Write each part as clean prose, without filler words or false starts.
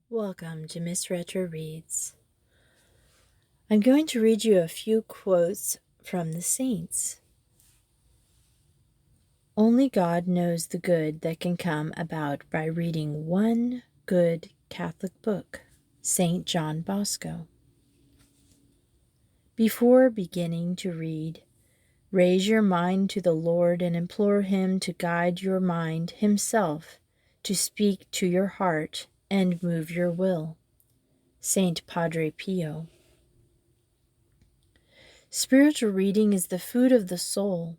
Welcome to Miss Retro Reads. I'm going to read you a few quotes from the saints. Only God knows the good that can come about by reading one good Catholic book. St. John Bosco. Before beginning to read, raise your mind to the Lord and implore Him to guide your mind Himself, to speak to your heart and move your will. St. Padre Pio. Spiritual reading is the food of the soul,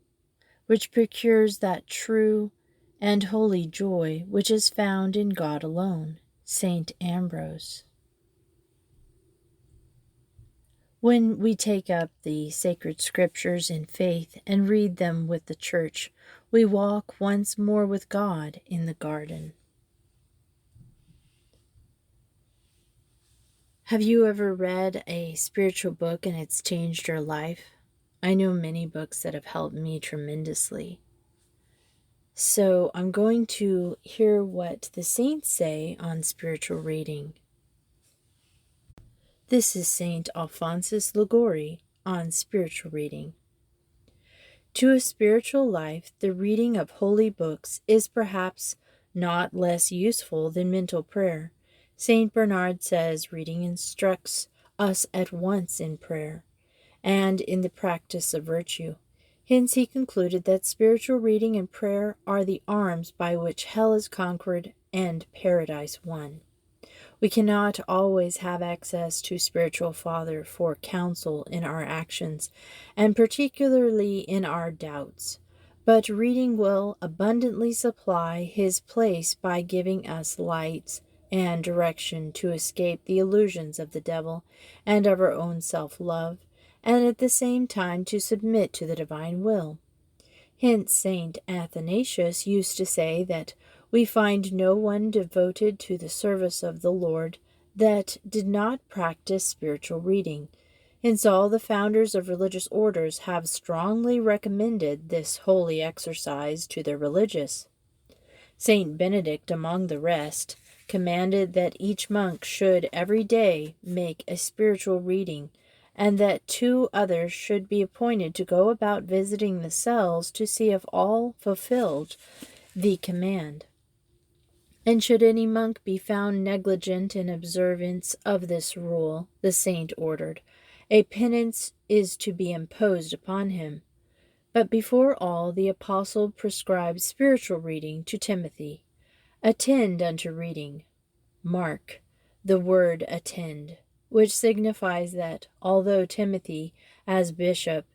which procures that true and holy joy which is found in God alone. St. Ambrose. When we take up the sacred scriptures in faith and read them with the Church, we walk once more with God in the garden. Have you ever read a spiritual book and it's changed your life? I know many books that have helped me tremendously. So I'm going to hear what the saints say on spiritual reading. This is Saint Alphonsus Liguori on spiritual reading. To a spiritual life, the reading of holy books is perhaps not less useful than mental prayer. Saint Bernard says reading instructs us at once in prayer and in the practice of virtue. Hence he concluded that spiritual reading and prayer are the arms by which hell is conquered and paradise won. We cannot always have access to spiritual Father for counsel in our actions, and particularly in our doubts. But reading will abundantly supply his place by giving us lights and direction to escape the illusions of the devil and of our own self-love, and at the same time to submit to the divine will. Hence Saint Athanasius used to say that we find no one devoted to the service of the Lord that did not practice spiritual reading. Hence all the founders of religious orders have strongly recommended this holy exercise to their religious. Saint Benedict, among the rest, commanded that each monk should every day make a spiritual reading, and that 2 others should be appointed to go about visiting the cells to see if all fulfilled the command. And should any monk be found negligent in observance of this rule, the saint ordered, a penance is to be imposed upon him. But before all, the apostle prescribed spiritual reading to Timothy. Attend unto reading. Mark the word attend, which signifies that, although Timothy, as bishop,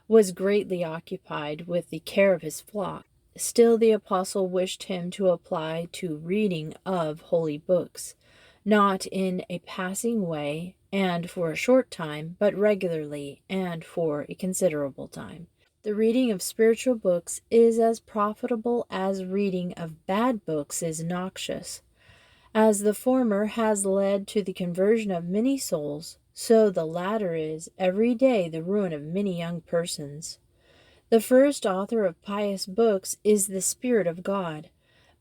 was greatly occupied with the care of his flock, still the apostle wished him to apply to reading of holy books, not in a passing way and for a short time, but regularly and for a considerable time. The reading of spiritual books is as profitable as reading of bad books is noxious. As the former has led to the conversion of many souls, so the latter is every day the ruin of many young persons. The first author of pious books is the Spirit of God,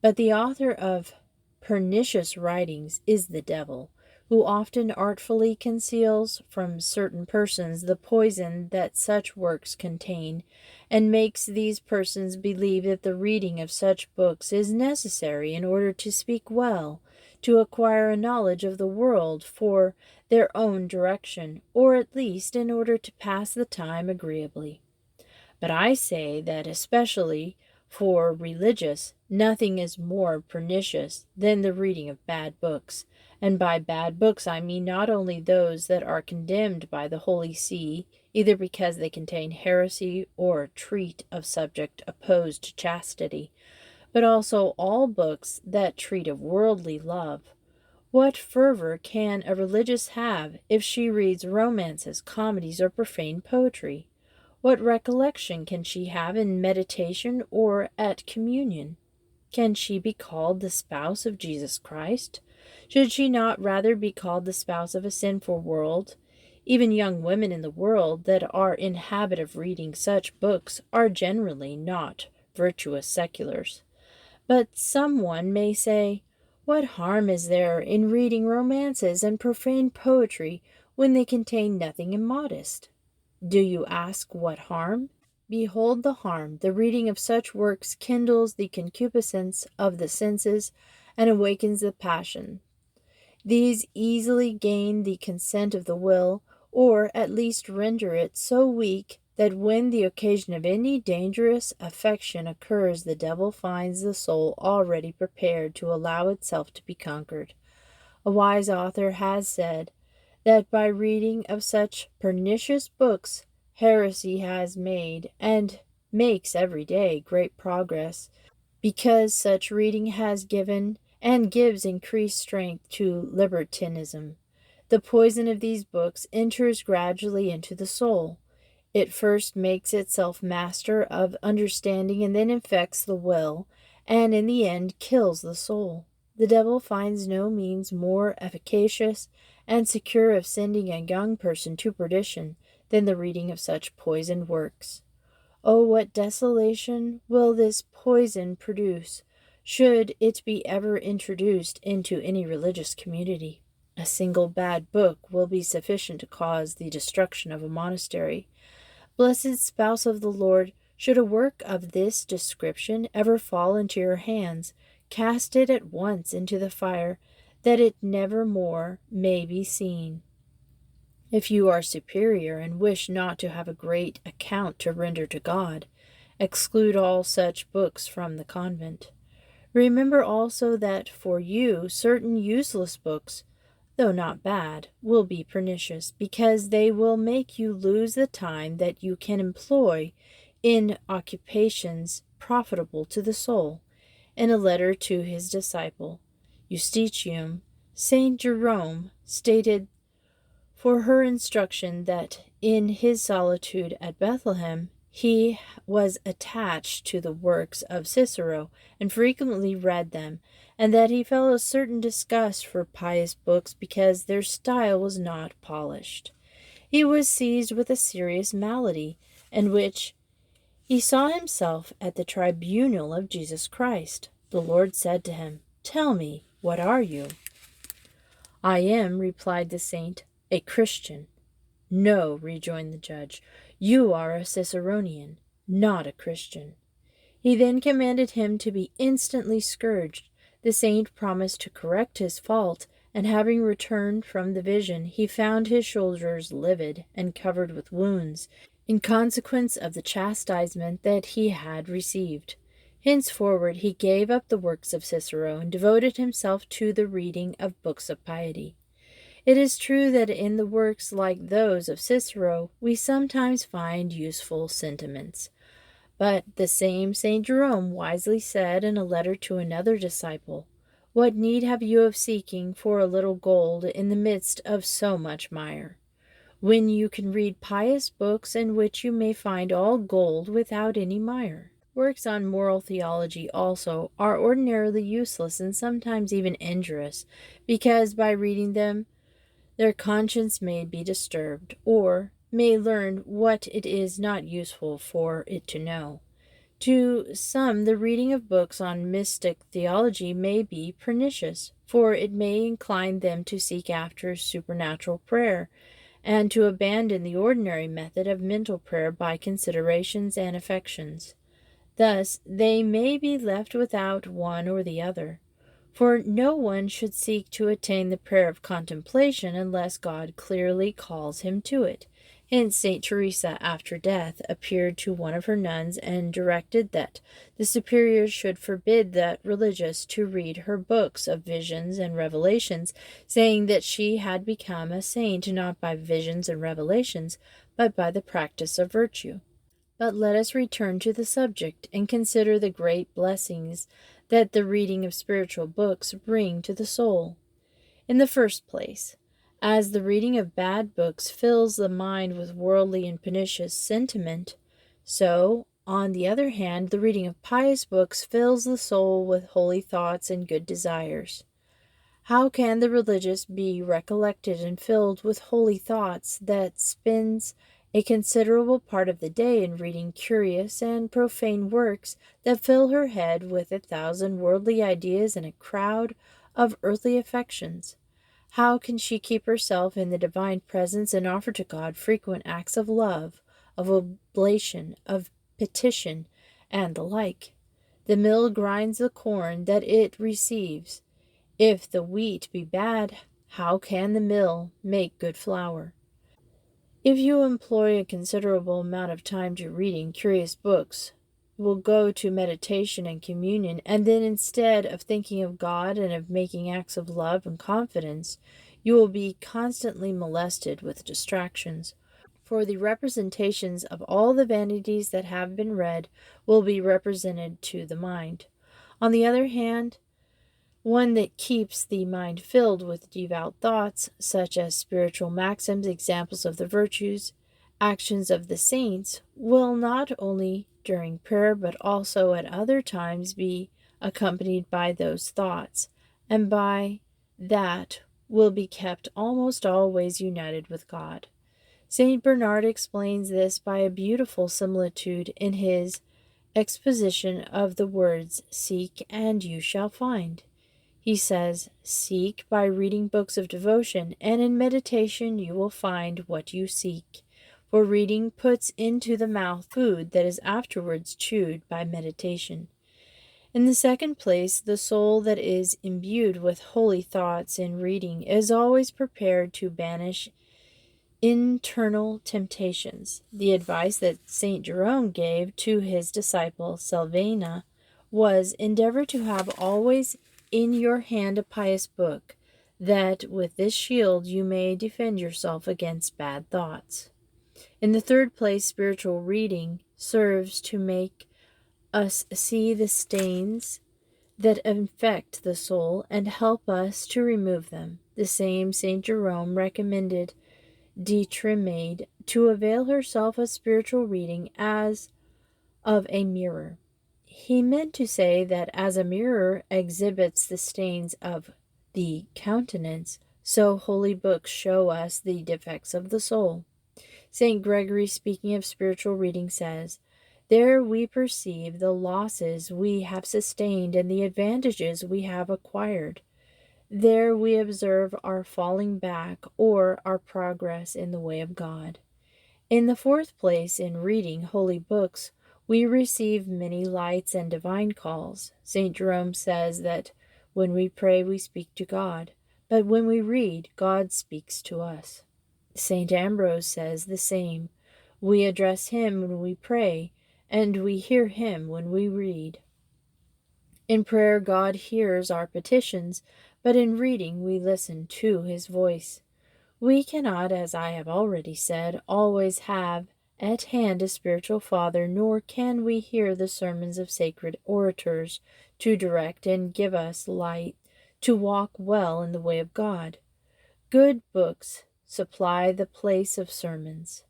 but the author of pernicious writings is the devil, who often artfully conceals from certain persons the poison that such works contain, and makes these persons believe that the reading of such books is necessary in order to speak well, to acquire a knowledge of the world for their own direction, or at least in order to pass the time agreeably. But I say that especially for religious, nothing is more pernicious than the reading of bad books. And by bad books I mean not only those that are condemned by the Holy See, either because they contain heresy or treat of subject opposed to chastity, but also all books that treat of worldly love. What fervor can a religious have if she reads romances, comedies, or profane poetry? What recollection can she have in meditation or at communion? Can she be called the spouse of Jesus Christ? Should she not rather be called the spouse of a sinful world? Even young women in the world that are in habit of reading such books are generally not virtuous seculars. But some one may say, What harm is there in reading romances and profane poetry when they contain nothing immodest? Do you ask what harm? Behold the harm. The reading of such works kindles the concupiscence of the senses and awakens the passion. These easily gain the consent of the will, or at least render it so weak that when the occasion of any dangerous affection occurs, the devil finds the soul already prepared to allow itself to be conquered. A wise author has said that by reading of such pernicious books, heresy has made, and makes every day, great progress, because such reading has given and gives increased strength to libertinism. The poison of these books enters gradually into the soul. It first makes itself master of understanding and then infects the will, and in the end kills the soul. The devil finds no means more efficacious and secure of sending a young person to perdition than the reading of such poisoned works. Oh, what desolation will this poison produce, should it be ever introduced into any religious community! A single bad book will be sufficient to cause the destruction of a monastery. Blessed spouse of the Lord, should a work of this description ever fall into your hands, cast it at once into the fire, that it never more may be seen. If you are superior and wish not to have a great account to render to God, exclude all such books from the convent. Remember also that for you certain useless books, though not bad, will be pernicious, because they will make you lose the time that you can employ in occupations profitable to the soul. In a letter to his disciple, Justitium, Saint Jerome stated for her instruction that in his solitude at Bethlehem he was attached to the works of Cicero and frequently read them, and that he felt a certain disgust for pious books because their style was not polished. He was seized with a serious malady, in which he saw himself at the tribunal of Jesus Christ. The Lord said to him, "Tell me, what are you?" "I am," replied the saint, "a Christian." "No," rejoined the judge, "you are a Ciceronian, not a Christian." He then commanded him to be instantly scourged. The saint promised to correct his fault, and having returned from the vision, he found his shoulders livid and covered with wounds, in consequence of the chastisement that he had received. Henceforward he gave up the works of Cicero and devoted himself to the reading of books of piety. It is true that in the works like those of Cicero we sometimes find useful sentiments. But the same St. Jerome wisely said in a letter to another disciple, "What need have you of seeking for a little gold in the midst of so much mire, when you can read pious books in which you may find all gold without any mire?" Works on moral theology also are ordinarily useless and sometimes even injurious, because by reading them their conscience may be disturbed, or may learn what it is not useful for it to know. To some, the reading of books on mystic theology may be pernicious, for it may incline them to seek after supernatural prayer, and to abandon the ordinary method of mental prayer by considerations and affections. Thus they may be left without one or the other. For no one should seek to attain the prayer of contemplation unless God clearly calls him to it. Hence St. Teresa, after death, appeared to one of her nuns and directed that the superiors should forbid that religious to read her books of visions and revelations, saying that she had become a saint not by visions and revelations, but by the practice of virtue. But let us return to the subject and consider the great blessings that the reading of spiritual books bring to the soul. In the first place, as the reading of bad books fills the mind with worldly and pernicious sentiment, so, on the other hand, the reading of pious books fills the soul with holy thoughts and good desires. How can the religious be recollected and filled with holy thoughts that spends a considerable part of the day in reading curious and profane works that fill her head with 1,000 worldly ideas and a crowd of earthly affections. How can she keep herself in the divine presence and offer to God frequent acts of love, of oblation, of petition, and the like? The mill grinds the corn that it receives. If the wheat be bad, how can the mill make good flour? If you employ a considerable amount of time to reading curious books, will go to meditation and communion, and then instead of thinking of God and of making acts of love and confidence, you will be constantly molested with distractions. For the representations of all the vanities that have been read will be represented to the mind. On the other hand, one that keeps the mind filled with devout thoughts, such as spiritual maxims, examples of the virtues, actions of the saints, will not only during prayer but also at other times be accompanied by those thoughts, and by that will be kept almost always united with God. Saint Bernard explains this by a beautiful similitude in his exposition of the words, "Seek and you shall find." He says, "Seek by reading books of devotion, and in meditation you will find what you seek. For reading puts into the mouth food that is afterwards chewed by meditation." In the second place, the soul that is imbued with holy thoughts in reading is always prepared to banish internal temptations. The advice that St. Jerome gave to his disciple Salvina was, "Endeavor to have always in your hand a pious book, that with this shield you may defend yourself against bad thoughts." In the third place, spiritual reading serves to make us see the stains that infect the soul and help us to remove them. The same St. Jerome recommended Detremaid to avail herself of spiritual reading as of a mirror. He meant to say that as a mirror exhibits the stains of the countenance, so holy books show us the defects of the soul. St. Gregory, speaking of spiritual reading, says, "There we perceive the losses we have sustained and the advantages we have acquired. There we observe our falling back or our progress in the way of God." In the fourth place, in reading holy books, we receive many lights and divine calls. St. Jerome says that when we pray, we speak to God, but when we read, God speaks to us. St. Ambrose says the same. We address him when we pray, and we hear him when we read. In prayer, God hears our petitions, but in reading, we listen to his voice. We cannot, as I have already said, always have at hand a spiritual father, nor can we hear the sermons of sacred orators to direct and give us light to walk well in the way of God. Good books supply the place of sermons.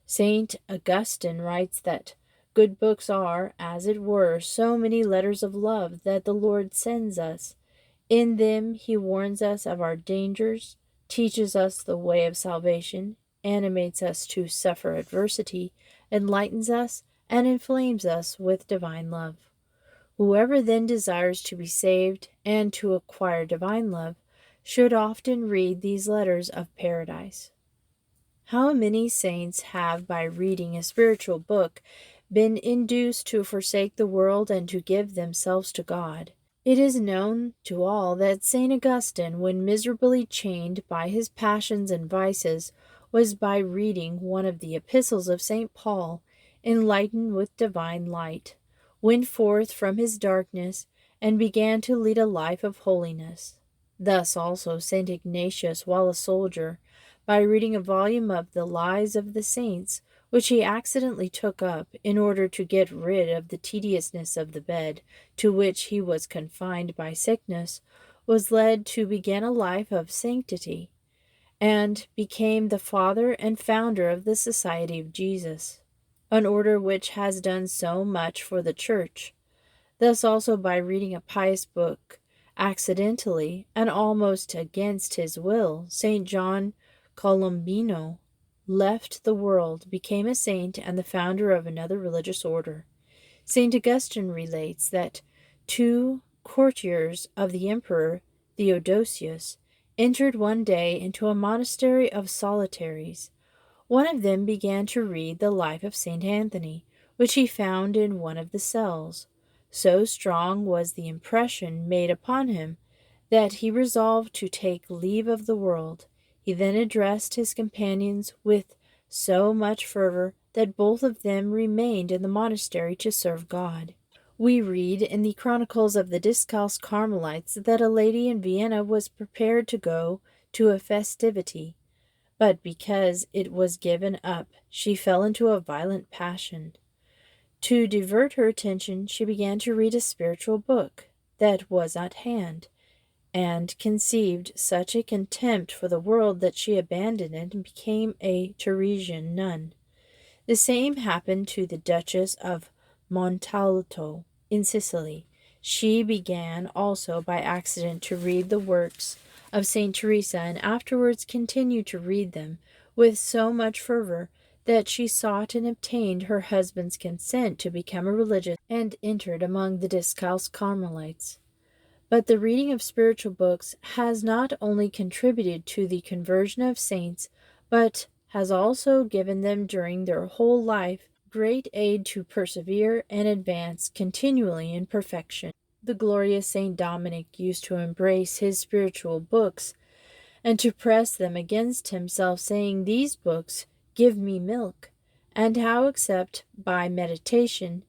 Saint Augustine writes that good books are, as it were, so many letters of love that the Lord sends us. In them he warns us of our dangers, teaches us the way of salvation, animates us to suffer adversity, enlightens us, and inflames us with divine love. Whoever then desires to be saved and to acquire divine love should often read these letters of paradise. How many saints have, by reading a spiritual book, been induced to forsake the world and to give themselves to God? It is known to all that St. Augustine, when miserably chained by his passions and vices, was by reading one of the epistles of St. Paul, enlightened with divine light, went forth from his darkness, and began to lead a life of holiness. Thus also St. Ignatius, while a soldier, by reading a volume of the Lives of the Saints, which he accidentally took up in order to get rid of the tediousness of the bed to which he was confined by sickness, was led to begin a life of sanctity, and became the father and founder of the Society of Jesus, an order which has done so much for the Church. Thus also by reading a pious book, accidentally, and almost against his will, St. John Colombino left the world, became a saint, and the founder of another religious order. St. Augustine relates that two courtiers of the emperor Theodosius, entered one day into a monastery of solitaries. One of them began to read the life of St. Anthony, which he found in one of the cells. So strong was the impression made upon him that he resolved to take leave of the world. He then addressed his companions with so much fervor that both of them remained in the monastery to serve God. We read in the Chronicles of the Discalced Carmelites that a lady in Vienna was prepared to go to a festivity, but because it was given up, she fell into a violent passion. To divert her attention, she began to read a spiritual book that was at hand, and conceived such a contempt for the world that she abandoned it and became a Teresian nun. The same happened to the Duchess of Montalto in Sicily. She began also by accident to read the works of Saint Teresa, and afterwards continued to read them with so much fervor that she sought and obtained her husband's consent to become a religious and entered among the Discalced Carmelites. But the reading of spiritual books has not only contributed to the conversion of saints, but has also given them during their whole life great aid to persevere and advance continually in perfection. The glorious Saint Dominic used to embrace his spiritual books and to press them against himself, saying, "These books give me milk, and how except by meditation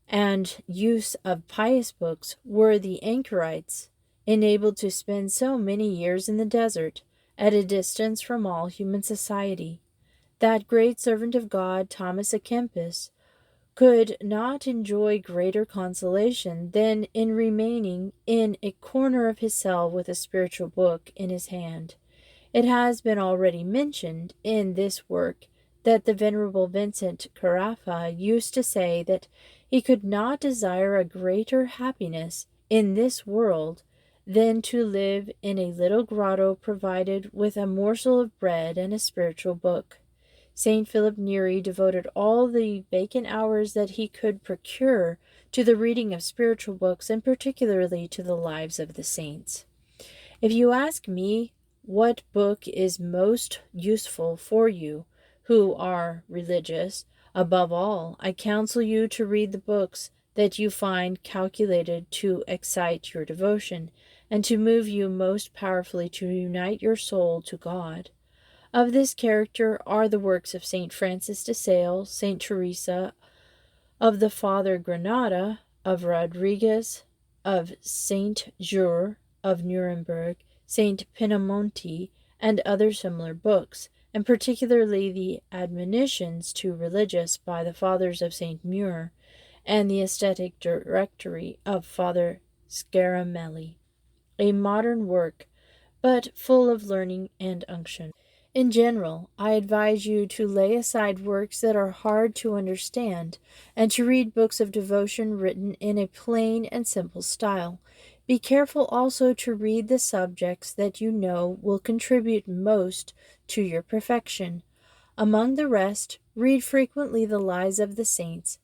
and use of pious books were the anchorites enabled to spend so many years in the desert, at a distance from all human society? That great servant of God, Thomas à Kempis, could not enjoy greater consolation than in remaining in a corner of his cell with a spiritual book in his hand. It has been already mentioned in this work that the Venerable Vincent Carafa used to say that he could not desire a greater happiness in this world than to live in a little grotto provided with a morsel of bread and a spiritual book. St. Philip Neri devoted all the vacant hours that he could procure to the reading of spiritual books, and particularly to the lives of the saints. If you ask me what book is most useful for you who are religious, above all, I counsel you to read the books that you find calculated to excite your devotion, and to move you most powerfully to unite your soul to God. Of this character are the works of St. Francis de Sales, St. Teresa, of the Father Granada, of Rodriguez, of St. Jure, of Nuremberg, St. Pinamonti, and other similar books, and particularly the Admonitions to Religious by the Fathers of St. Muir, and the Aesthetic Directory of Father Scaramelli, a modern work, but full of learning and unction. In general, I advise you to lay aside works that are hard to understand, and to read books of devotion written in a plain and simple style. Be careful also to read the subjects that you know will contribute most to your perfection. Among the rest, read frequently the lives of the saints,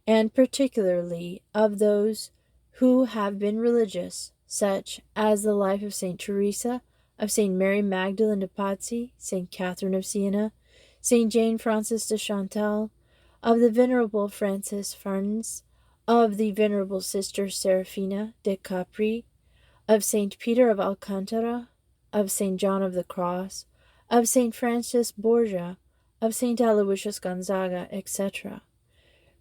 and particularly of those who have been religious, such as the life of St. Teresa, of St. Mary Magdalene de Pazzi, St. Catherine of Siena, St. Jane Frances de Chantal, of the Venerable Francis Farnes, of the Venerable Sister Serafina de Capri, of St. Peter of Alcantara, of St. John of the Cross, of St. Francis Borgia, of St. Aloysius Gonzaga, etc.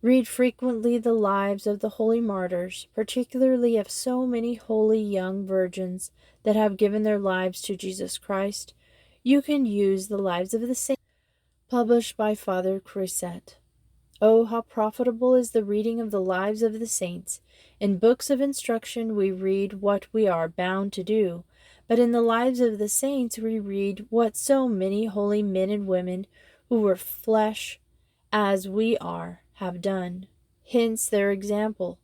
Read frequently the lives of the holy martyrs, particularly of so many holy young virgins that have given their lives to Jesus Christ. You can use the lives of the saints, published by Father Croisset. Oh, how profitable is the reading of the lives of the saints! In books of instruction we read what we are bound to do, but in the lives of the saints we read what so many holy men and women who were flesh as we are have done. Hence their example,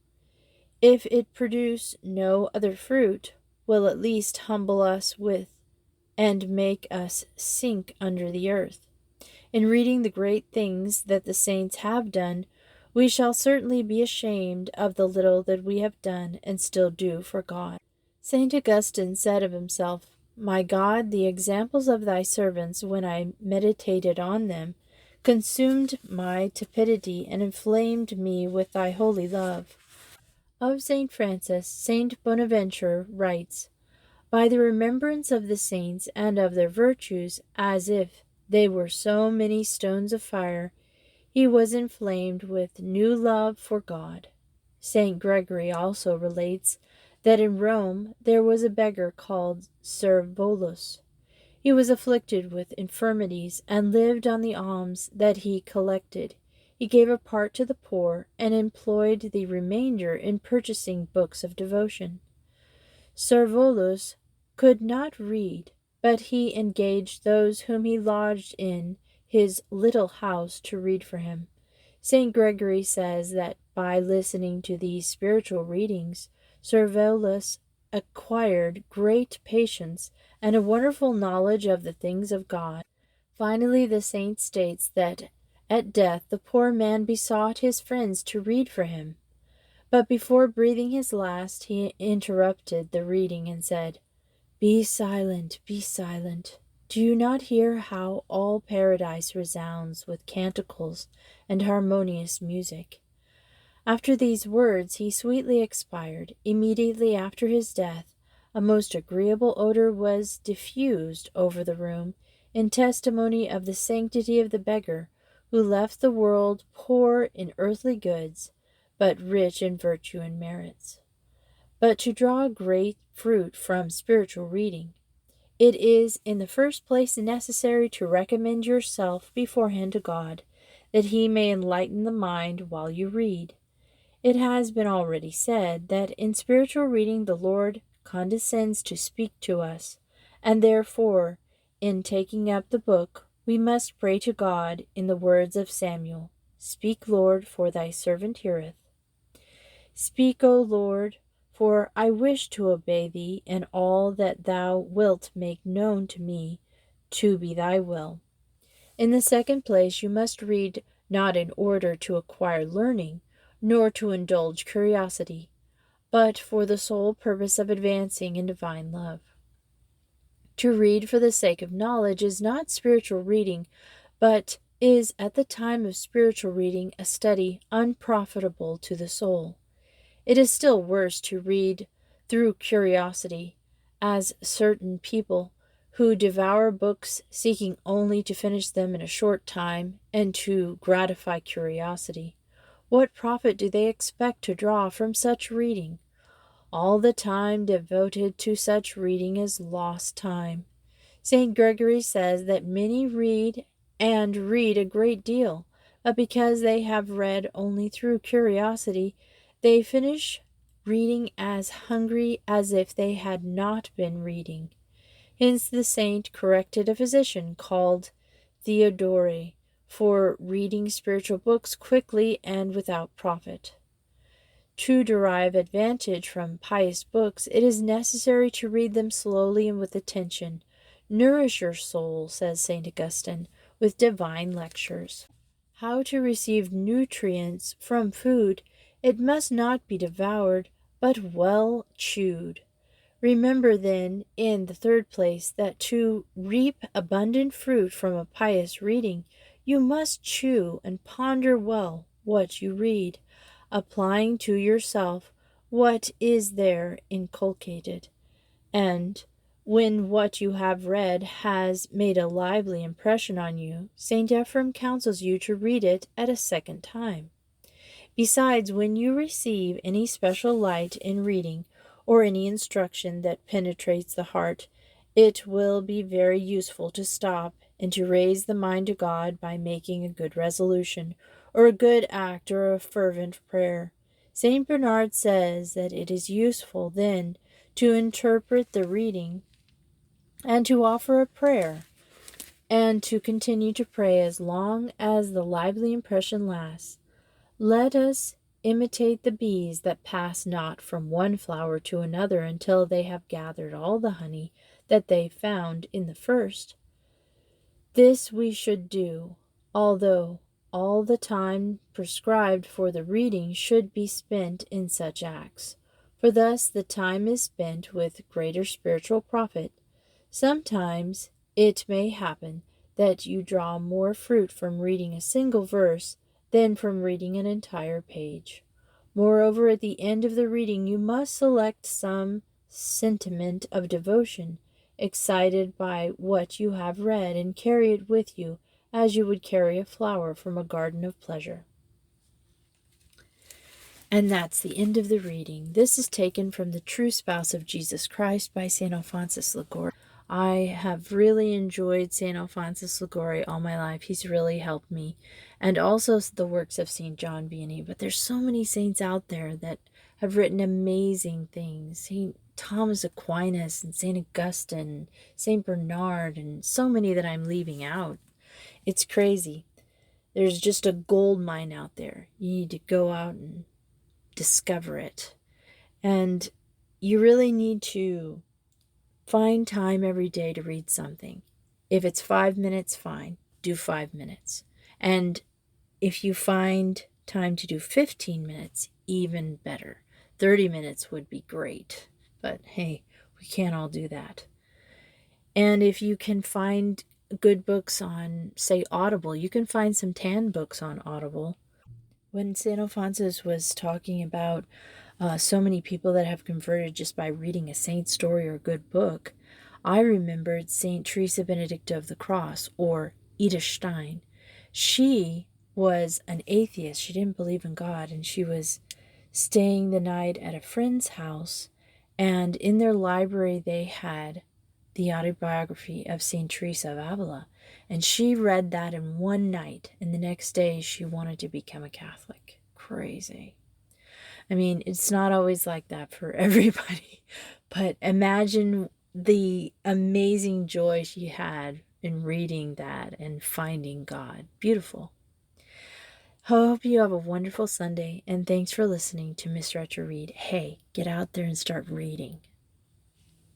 if it produce no other fruit, will at least humble us with and make us sink under the earth. In reading the great things that the saints have done, we shall certainly be ashamed of the little that we have done and still do for God. St. Augustine said of himself, "My God, the examples of thy servants, when I meditated on them, consumed my tepidity and inflamed me with thy holy love." Of St. Francis, St. Bonaventure writes, "By the remembrance of the saints and of their virtues, as if they were so many stones of fire, he was inflamed with new love for God." St. Gregory also relates that in Rome there was a beggar called Servolus. He was afflicted with infirmities and lived on the alms that he collected. He gave a part to the poor and employed the remainder in purchasing books of devotion. Servolus could not read, but he engaged those whom he lodged in his little house to read for him. St. Gregory says that by listening to these spiritual readings, Servolus acquired great patience and a wonderful knowledge of the things of God. Finally, the saint states that at death the poor man besought his friends to read for him. But before breathing his last, he interrupted the reading and said, "Be silent, be silent. Do you not hear how all paradise resounds with canticles and harmonious music?" After these words, he sweetly expired. Immediately after his death, a most agreeable odor was diffused over the room, in testimony of the sanctity of the beggar, who left the world poor in earthly goods, but rich in virtue and merits. But to draw great fruit from spiritual reading, it is in the first place necessary to recommend yourself beforehand to God, that he may enlighten the mind while you read. It has been already said that in spiritual reading the Lord condescends to speak to us, and therefore, in taking up the book, we must pray to God in the words of Samuel, "Speak, Lord, for thy servant heareth." Speak, O Lord, for I wish to obey thee, and all that thou wilt make known to me to be thy will. In the second place, you must read not in order to acquire learning, nor to indulge curiosity, but for the sole purpose of advancing in divine love. To read for the sake of knowledge is not spiritual reading, but is at the time of spiritual reading a study unprofitable to the soul. It is still worse to read through curiosity, as certain people who devour books seeking only to finish them in a short time and to gratify curiosity. What profit do they expect to draw from such reading? All the time devoted to such reading is lost time. St. Gregory says that many read and read a great deal, but because they have read only through curiosity, they finish reading as hungry as if they had not been reading. Hence the saint corrected a physician called Theodore for reading spiritual books quickly and without profit. To derive advantage from pious books, it is necessary to read them slowly and with attention. Nourish your soul, says St. Augustine, with divine lectures. How to receive nutrients from food? It must not be devoured, but well chewed. Remember then, in the third place, that to reap abundant fruit from a pious reading, you must chew and ponder well what you read, applying to yourself what is there inculcated. And when what you have read has made a lively impression on you, St. Ephrem counsels you to read it at a second time. Besides, when you receive any special light in reading, or any instruction that penetrates the heart, it will be very useful to stop and to raise the mind to God by making a good resolution, or a good act, or a fervent prayer. St. Bernard says that it is useful then to interpret the reading and to offer a prayer, and to continue to pray as long as the lively impression lasts. Let us imitate the bees that pass not from one flower to another until they have gathered all the honey that they found in the first. This we should do, although all the time prescribed for the reading should be spent in such acts. For thus the time is spent with greater spiritual profit. Sometimes it may happen that you draw more fruit from reading a single verse than from reading an entire page. Moreover, at the end of the reading, you must select some sentiment of devotion excited by what you have read and carry it with you as you would carry a flower from a garden of pleasure. And that's the end of the reading. This is taken from The True Spouse of Jesus Christ by St. Alphonsus Liguori. I have really enjoyed St. Alphonsus Liguori all my life. He's really helped me. And also the works of St. John Vianney. But there's so many saints out there that have written amazing things. St. Thomas Aquinas and St. Augustine, St. Bernard, and so many that I'm leaving out. It's crazy. There's just a gold mine out there. You need to go out and discover it. And you really need to find time every day to read something. If it's 5 minutes, fine. Do 5 minutes. And if you find time to do 15 minutes, even better. 30 minutes would be great. But hey, we can't all do that. And if you can find good books on, say, Audible, you can find some tan books on Audible. When St. Alphonsus was talking about so many people that have converted just by reading a saint story or a good book, I remembered St. Teresa Benedicta of the Cross, or Edith Stein. She was an atheist. She didn't believe in God, and she was staying the night at a friend's house, and in their library they had the autobiography of St. Teresa of Avila. And she read that in one night, and the next day she wanted to become a Catholic. Crazy. I mean, it's not always like that for everybody, but imagine the amazing joy she had in reading that and finding God. Beautiful. I hope you have a wonderful Sunday, and thanks for listening to Miss Retro Read. Hey, get out there and start reading.